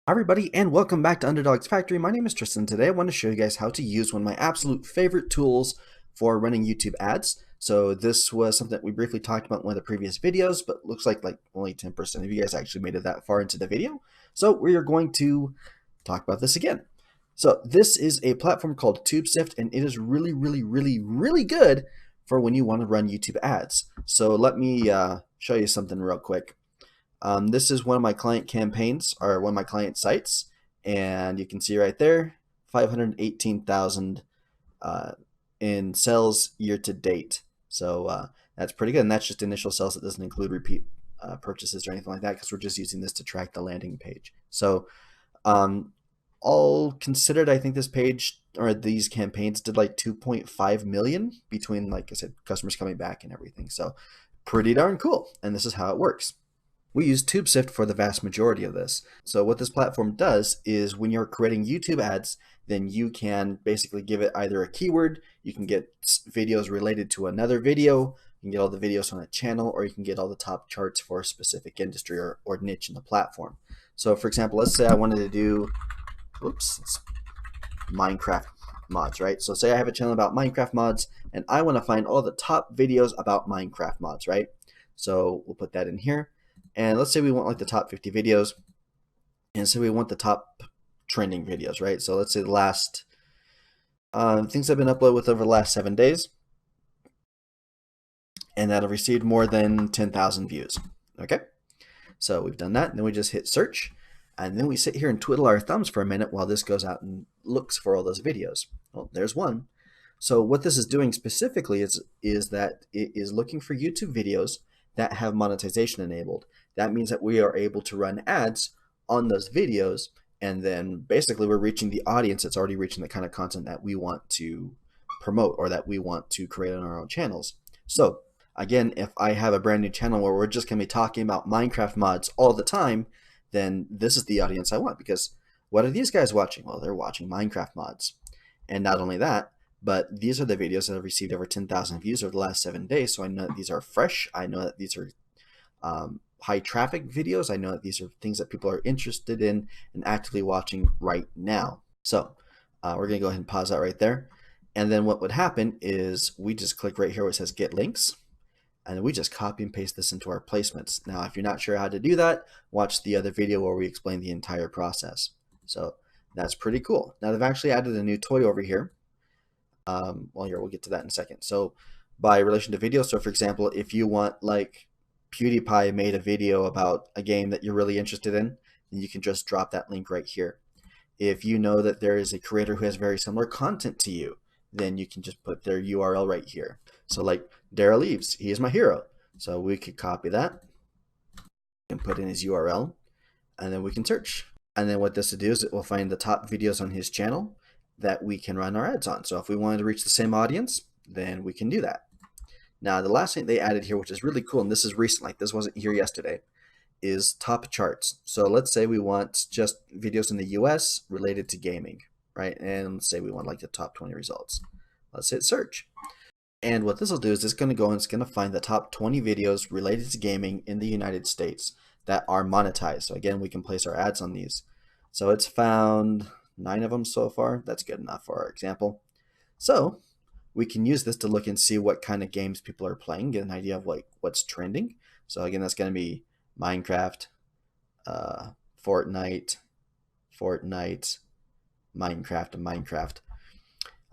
Hi everybody, and welcome back to Underdog's Factory. My name is Tristan. Today I want to show you guys how to use one of my absolute favorite tools for running YouTube ads. So this was something that we briefly talked about in one of the previous videos, but looks like only 10% of you guys actually made it that far into the video. So we are going to talk about this again. So this is a platform called TubeSift, and it is really good for when you want to run YouTube ads. So let me show you something real quick. This is one of my client campaigns, or one of my client sites, and you can see right there, 518,000 in sales year to date. So that's pretty good, and that's just initial sales. It doesn't include repeat purchases or anything like that, because we're just using this to track the landing page. So um, all considered, I think this page or these campaigns did like 2.5 million between, like I said, customers coming back and everything. So pretty darn cool, and this is how it works. We use TubeSift for the vast majority of this. So what this platform does is when you're creating YouTube ads, then you can basically give it either a keyword, you can get videos related to another video, you can get all the videos on a channel, or you can get all the top charts for a specific industry or niche in the platform. So for example, let's say I wanted to do, oops, Minecraft mods, right? So say I have a channel about Minecraft mods, and I want to find all the top videos about Minecraft mods, right? So we'll put that in here. And let's say we want like the top 50 videos, and so we want the top trending videos, right? So let's say the last things that have been uploaded with over the last 7 days, and that have received more than 10,000 views. Okay, so we've done that, and then we just hit search, and then we sit here and twiddle our thumbs for a minute while this goes out and looks for all those videos. Well, there's one. So what this is doing specifically is that it is looking for YouTube videos that have monetization enabled. That means that we are able to run ads on those videos, and then basically we're reaching the audience that's already reaching the kind of content that we want to promote or that we want to create on our own channels. So again, if I have a brand new channel where we're just going to be talking about Minecraft mods all the time, then this is the audience I want, because what are these guys watching? Well, they're watching Minecraft mods. And not only that, but these are the videos that have received over 10,000 views over the last 7 days. So I know that these are fresh. I know that these are high traffic videos. I know that these are things that people are interested in and actively watching right now. So we're going to go ahead and pause that right there. And then what would happen is we just click right here where it says get links, and we just copy and paste this into our placements. Now, if you're not sure how to do that, watch the other video where we explain the entire process. So that's pretty cool. Now they've actually added a new toy over here. Well, here, we'll get to that in a second. So by relation to video, so for example, if you want, like, PewDiePie made a video about a game that you're really interested in, then you can just drop that link right here. If you know that there is a creator who has very similar content to you, then you can just put their URL right here. So like Daryl Eves, he is my hero. So we could copy that and put in his URL, and then we can search. And then what this will do is it will find the top videos on his channel that we can run our ads on. So if we wanted to reach the same audience, then we can do that. Now, the last thing they added here, which is really cool, and this is recent, like this wasn't here yesterday, is top charts. So let's say we want just videos in the US related to gaming, right? And let's say we want like the top 20 results. Let's hit search. And what this will do is it's going to go and it's going to find the top 20 videos related to gaming in the United States that are monetized. So again, we can place our ads on these. So it's found 9 of them so far. That's good enough for our example. So we can use this to look and see what kind of games people are playing, get an idea of like what's trending. So again, that's going to be Minecraft, Fortnite, Minecraft, and Minecraft.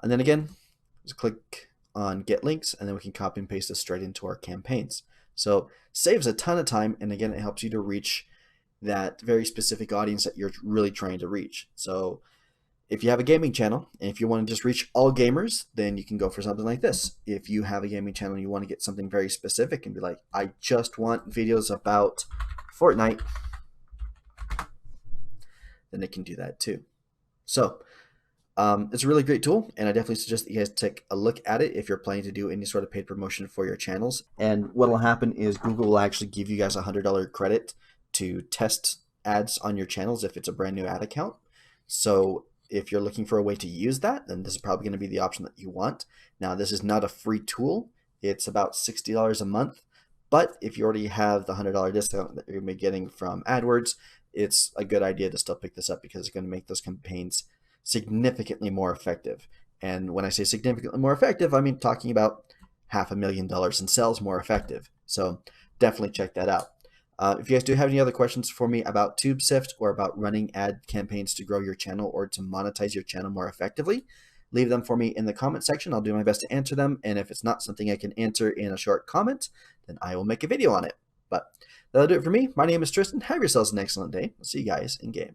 And then again, just click on get links, and then we can copy and paste this straight into our campaigns. So saves a ton of time, and again, it helps you to reach that very specific audience that you're really trying to reach. So if you have a gaming channel, and if you want to just reach all gamers, then you can go for something like this. If you have a gaming channel and you want to get something very specific and be like, I just want videos about Fortnite, then it can do that too. So it's a really great tool, and I definitely suggest that you guys take a look at it if you're planning to do any sort of paid promotion for your channels. And what will happen is Google will actually give you guys a $100 credit to test ads on your channels if it's a brand new ad account. So if you're looking for a way to use that, then this is probably going to be the option that you want. Now, this is not a free tool. It's about $60 a month. But if you already have the $100 discount that you're going to be getting from AdWords, it's a good idea to still pick this up because it's going to make those campaigns significantly more effective. And when I say significantly more effective, I mean talking about $500,000 in sales more effective. So definitely check that out. If you guys do have any other questions for me about TubeSift or about running ad campaigns to grow your channel or to monetize your channel more effectively, leave them for me in the comment section. I'll do my best to answer them. And if it's not something I can answer in a short comment, then I will make a video on it. But that'll do it for me. My name is Tristan. Have yourselves an excellent day. I'll see you guys in game.